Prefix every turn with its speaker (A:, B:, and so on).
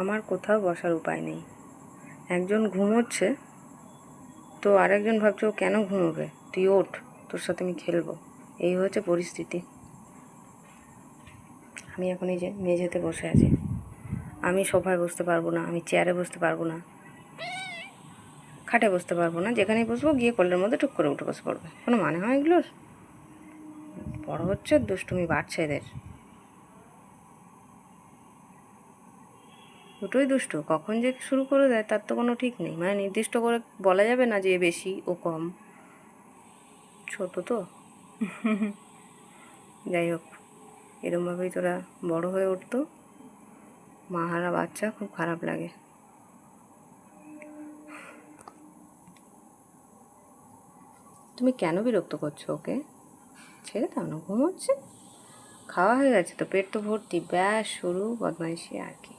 A: আমার কোথাও বসার উপায় নেই। একজন ঘুমোচ্ছে তো আরেকজন ভাবছে ও কেন ঘুমোবে, তুই ওঠ, তোর সাথে আমি খেলবো। এই হচ্ছে পরিস্থিতি। আমি এখন এই যে মেঝেতে বসে আছি। আমি সোফায় বসতে পারবো না, আমি চেয়ারে বসতে পারবো না, খাটে বসতে পারবো না। যেখানেই বসবো গিয়ে কোলের মধ্যে টুক করে উঠে বসে পড়বে। কোনো মানে হয় এগুলোর? বড় হচ্ছে, দুষ্টুমি বাড়ছে এদের। দুটোই দুষ্টু, কখন যে শুরু করে দেয় তার তো কোনো ঠিক নেই। মানে নির্দিষ্ট করে বলা যাবে না যে এ বেশি ও কম, ছোট তো। যাই হোক, এরমভাবেই তোরা বড় হয়ে উঠতো। মাহারা বাচ্চা খুব খারাপ লাগে। তুমি কেন বিরক্ত করছো ওকে? ছেড়ে দাও না, ঘুমোচ্ছে। খাওয়া হয়ে গেছে তো, পেট তো ভর্তি, ব্যাস শুরু বদমাইশি আর কি।